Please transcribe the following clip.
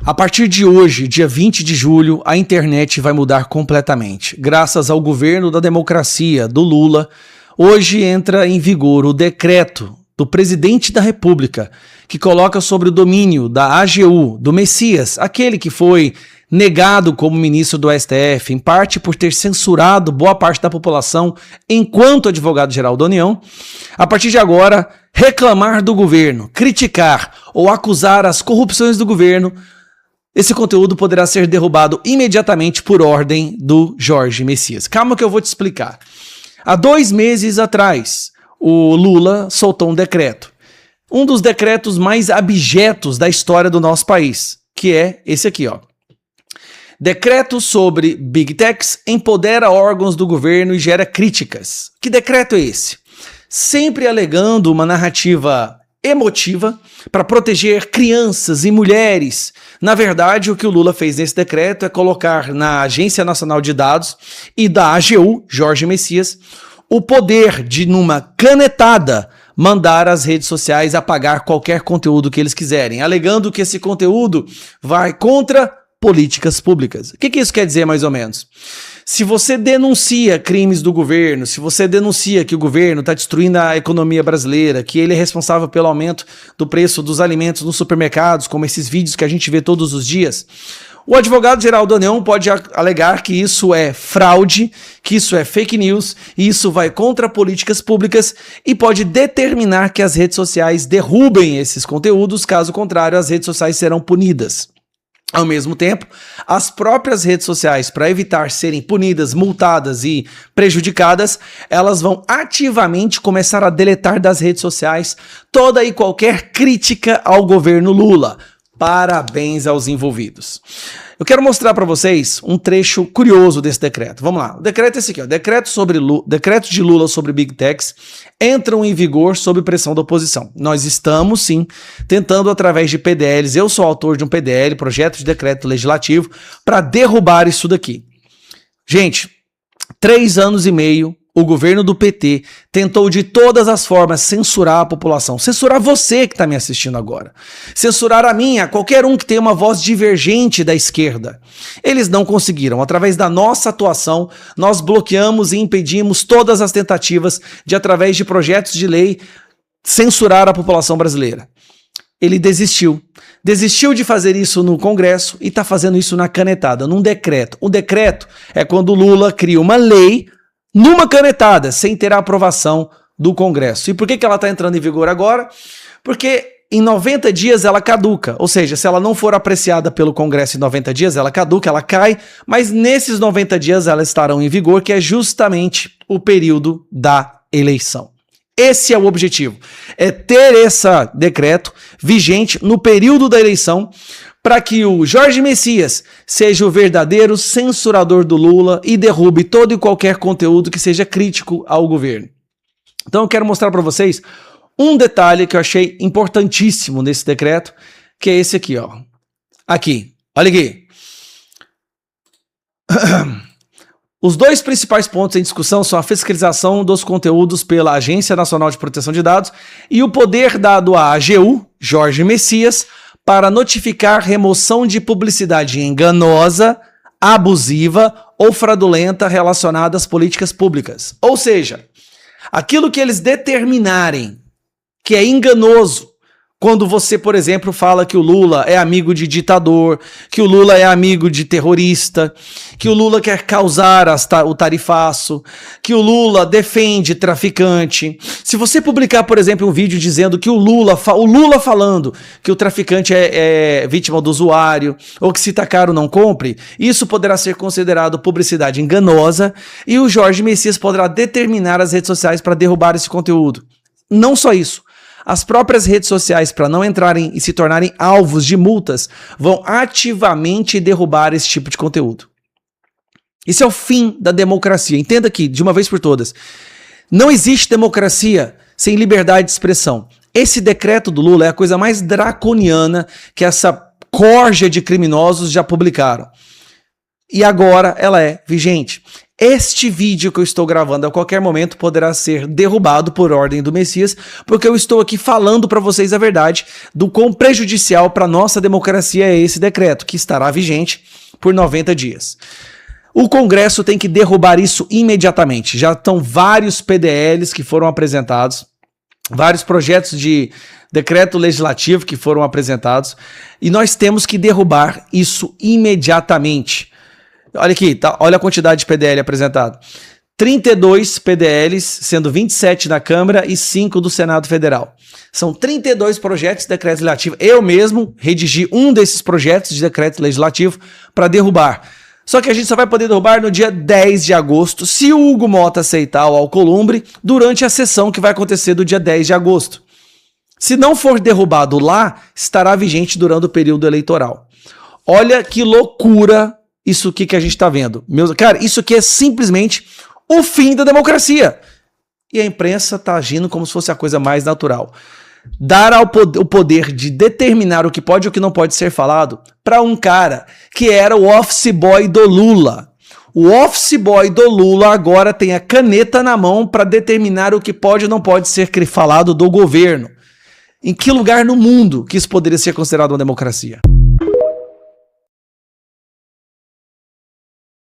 A partir de hoje, dia 20 de julho, a internet vai mudar completamente. Graças ao governo da democracia, do Lula, hoje entra em vigor o decreto do presidente da República, que coloca sobre o domínio da AGU, do Messias, aquele que foi negado como ministro do STF, em parte por ter censurado boa parte da população enquanto advogado-geral da União. A partir de agora, reclamar do governo, criticar ou acusar as corrupções do governo, esse conteúdo poderá ser derrubado imediatamente por ordem do Jorge Messias. Calma que eu vou te explicar. Há 2 meses atrás, o Lula soltou um decreto. Um dos decretos mais abjetos da história do nosso país, que é esse aqui, ó. Decreto sobre Big Techs empodera órgãos do governo e gera críticas. Que decreto é esse? Sempre alegando uma narrativa emotiva para proteger crianças e mulheres. Na verdade, o que o Lula fez nesse decreto é colocar na Agência Nacional de Dados e da AGU, Jorge Messias, o poder de, numa canetada, mandar as redes sociais apagar qualquer conteúdo que eles quiserem, alegando que esse conteúdo vai contra políticas públicas. O que isso quer dizer, mais ou menos? Se você denuncia crimes do governo, se você denuncia que o governo está destruindo a economia brasileira, que ele é responsável pelo aumento do preço dos alimentos nos supermercados, como esses vídeos que a gente vê todos os dias, o advogado-geral da União pode alegar que isso é fraude, que isso é fake news, e isso vai contra políticas públicas e pode determinar que as redes sociais derrubem esses conteúdos, caso contrário, as redes sociais serão punidas. Ao mesmo tempo, as próprias redes sociais, para evitar serem punidas, multadas e prejudicadas, elas vão ativamente começar a deletar das redes sociais toda e qualquer crítica ao governo Lula. Parabéns aos envolvidos. Eu quero mostrar para vocês um trecho curioso desse decreto. Vamos lá. O decreto é esse aqui, ó. Decreto de Lula sobre Big Techs entram em vigor sob pressão da oposição. Nós estamos, sim, tentando através de PDLs, eu sou autor de um PDL, projeto de decreto legislativo, para derrubar isso daqui. Gente, 3 anos e meio, o governo do PT tentou de todas as formas censurar a população, censurar você que está me assistindo agora, censurar a mim, a qualquer um que tenha uma voz divergente da esquerda. Eles não conseguiram. Através da nossa atuação, nós bloqueamos e impedimos todas as tentativas de, através de projetos de lei, censurar a população brasileira. Ele desistiu. Desistiu de fazer isso no Congresso e está fazendo isso na canetada, num decreto. O decreto é quando o Lula cria uma lei numa canetada, sem ter a aprovação do Congresso. E por que ela está entrando em vigor agora? Porque em 90 dias ela caduca, ou seja, se ela não for apreciada pelo Congresso em 90 dias, ela caduca, ela cai, mas nesses 90 dias elas estarão em vigor, que é justamente o período da eleição. Esse é o objetivo, é ter esse decreto vigente no período da eleição, para que o Jorge Messias seja o verdadeiro censurador do Lula e derrube todo e qualquer conteúdo que seja crítico ao governo. Então eu quero mostrar para vocês um detalhe que eu achei importantíssimo nesse decreto, que é esse aqui, ó. Aqui, olha aqui. Os 2 principais pontos em discussão são a fiscalização dos conteúdos pela Agência Nacional de Proteção de Dados e o poder dado à AGU, Jorge Messias, para notificar remoção de publicidade enganosa, abusiva ou fraudulenta relacionada às políticas públicas. Ou seja, aquilo que eles determinarem que é enganoso, quando você, por exemplo, fala que o Lula é amigo de ditador, que o Lula é amigo de terrorista, que o Lula quer causar o tarifaço, que o Lula defende traficante. Se você publicar, por exemplo, um vídeo dizendo que o Lula falando que o traficante é vítima do usuário, ou que se tá caro não compre, isso poderá ser considerado publicidade enganosa e o Jorge Messias poderá determinar as redes sociais para derrubar esse conteúdo. Não só isso. As próprias redes sociais, para não entrarem e se tornarem alvos de multas, vão ativamente derrubar esse tipo de conteúdo. Isso é o fim da democracia. Entenda aqui, de uma vez por todas. Não existe democracia sem liberdade de expressão. Esse decreto do Lula é a coisa mais draconiana que essa corja de criminosos já publicaram. E agora ela é vigente. Este vídeo que eu estou gravando a qualquer momento poderá ser derrubado por ordem do Messias, porque eu estou aqui falando para vocês a verdade do quão prejudicial para nossa democracia é esse decreto, que estará vigente por 90 dias. O Congresso tem que derrubar isso imediatamente. Já estão vários PDLs que foram apresentados, vários projetos de decreto legislativo que foram apresentados, e nós temos que derrubar isso imediatamente. Olha aqui, tá? Olha a quantidade de PDL apresentado. 32 PDLs, sendo 27 na Câmara e 5 do Senado Federal. São 32 projetos de decreto legislativo. Eu mesmo redigi um desses projetos de decreto legislativo para derrubar. Só que a gente só vai poder derrubar no dia 10 de agosto, se o Hugo Mota aceitar o Alcolumbre, durante a sessão que vai acontecer do dia 10 de agosto. Se não for derrubado lá, estará vigente durante o período eleitoral. Olha que loucura isso aqui que a gente está vendo. Cara, isso aqui é simplesmente o fim da democracia. E a imprensa está agindo como se fosse a coisa mais natural. Dar o poder de determinar o que pode e o que não pode ser falado para um cara que era o office boy do Lula. O office boy do Lula agora tem a caneta na mão para determinar o que pode e não pode ser falado do governo. Em que lugar no mundo que isso poderia ser considerado uma democracia?